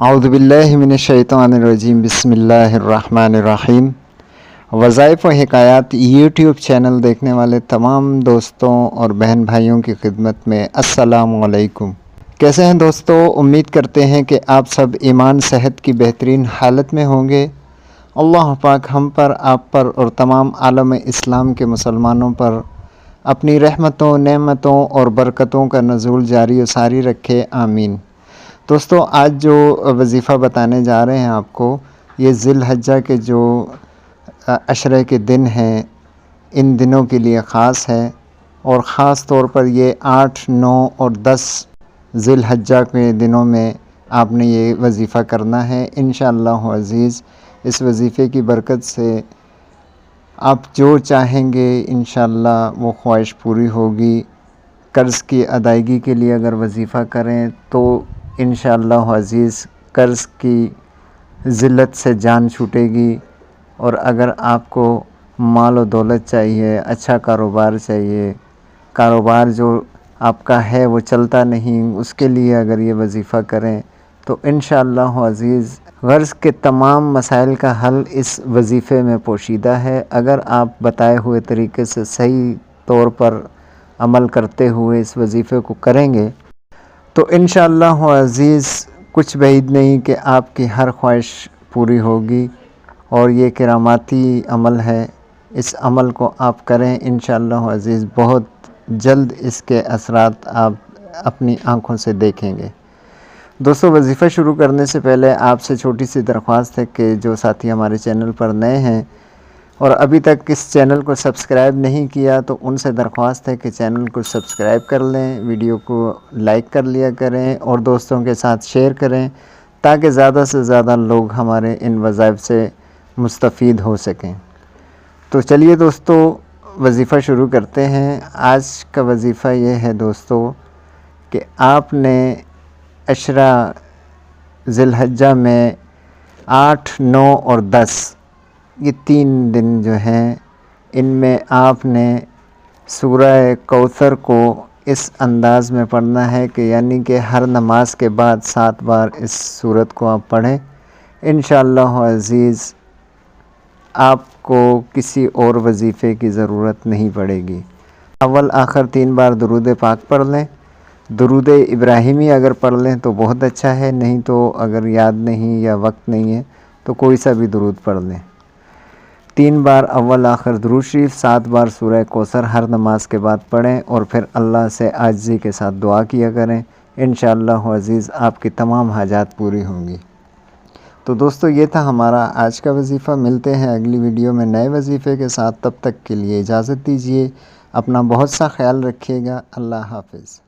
اعوذ باللہ من الشیطان الرجیم بسم اللہ الرحمن الرحیم۔ وظائف و حکایات یوٹیوب چینل دیکھنے والے تمام دوستوں اور بہن بھائیوں کی خدمت میں السلام علیکم۔ کیسے ہیں دوستو؟ امید کرتے ہیں کہ آپ سب ایمان صحت کی بہترین حالت میں ہوں گے۔ اللہ پاک ہم پر، آپ پر اور تمام عالم اسلام کے مسلمانوں پر اپنی رحمتوں، نعمتوں اور برکتوں کا نزول جاری و ساری رکھے، آمین۔ دوستو، آج جو وظیفہ بتانے جا رہے ہیں آپ کو، یہ ذی الحجہ کے جو عشرے کے دن ہیں، ان دنوں کے لیے خاص ہے، اور خاص طور پر یہ 8، 9 اور 10 ذی الحجہ کے دنوں میں آپ نے یہ وظیفہ کرنا ہے انشاءاللہ عزیز۔ اس وظیفے کی برکت سے آپ جو چاہیں گے انشاءاللہ وہ خواہش پوری ہوگی۔ قرض کی ادائیگی کے لیے اگر وظیفہ کریں تو انشاءاللہ عزیز قرض کی ذلت سے جان چھوٹے گی، اور اگر آپ کو مال و دولت چاہیے، اچھا کاروبار چاہیے، کاروبار جو آپ کا ہے وہ چلتا نہیں، اس کے لیے اگر یہ وظیفہ کریں تو انشاءاللہ عزیز غرض کے تمام مسائل کا حل اس وظیفے میں پوشیدہ ہے۔ اگر آپ بتائے ہوئے طریقے سے صحیح طور پر عمل کرتے ہوئے اس وظیفے کو کریں گے تو انشاءاللہ عزیز کچھ بعید نہیں کہ آپ کی ہر خواہش پوری ہوگی، اور یہ کراماتی عمل ہے۔ اس عمل کو آپ کریں انشاءاللہ عزیز، بہت جلد اس کے اثرات آپ اپنی آنکھوں سے دیکھیں گے۔ دوستو، وظیفہ شروع کرنے سے پہلے آپ سے چھوٹی سی درخواست ہے کہ جو ساتھی ہمارے چینل پر نئے ہیں اور ابھی تک اس چینل کو سبسکرائب نہیں کیا تو ان سے درخواست ہے کہ چینل کو سبسکرائب کر لیں، ویڈیو کو لائک کر لیا کریں اور دوستوں کے ساتھ شیئر کریں تاکہ زیادہ سے زیادہ لوگ ہمارے ان وظائف سے مستفید ہو سکیں۔ تو چلیے دوستو، وظیفہ شروع کرتے ہیں۔ آج کا وظیفہ یہ ہے دوستو کہ آپ نے عشرہ ذی الحجہ میں 8، 9 اور 10 یہ 3 دن جو ہیں، ان میں آپ نے سورہ کوثر کو اس انداز میں پڑھنا ہے کہ یعنی کہ ہر نماز کے بعد 7 بار اس سورت کو آپ پڑھیں انشاءاللہ عزیز۔ آپ کو کسی اور وظیفے کی ضرورت نہیں پڑے گی۔ اول آخر 3 بار درود پاک پڑھ لیں۔ درود ابراہیمی اگر پڑھ لیں تو بہت اچھا ہے، نہیں تو اگر یاد نہیں یا وقت نہیں ہے تو کوئی سا بھی درود پڑھ لیں۔ 3 بار اول آخر درود شریف، 7 بار سورہ کوثر ہر نماز کے بعد پڑھیں، اور پھر اللہ سے عاجزی کے ساتھ دعا کیا کریں انشاءاللہ عزیز، آپ کی تمام حاجات پوری ہوں گی۔ تو دوستو، یہ تھا ہمارا آج کا وظیفہ۔ ملتے ہیں اگلی ویڈیو میں نئے وظیفے کے ساتھ، تب تک کے لیے اجازت دیجیے۔ اپنا بہت سا خیال رکھیے گا۔ اللہ حافظ۔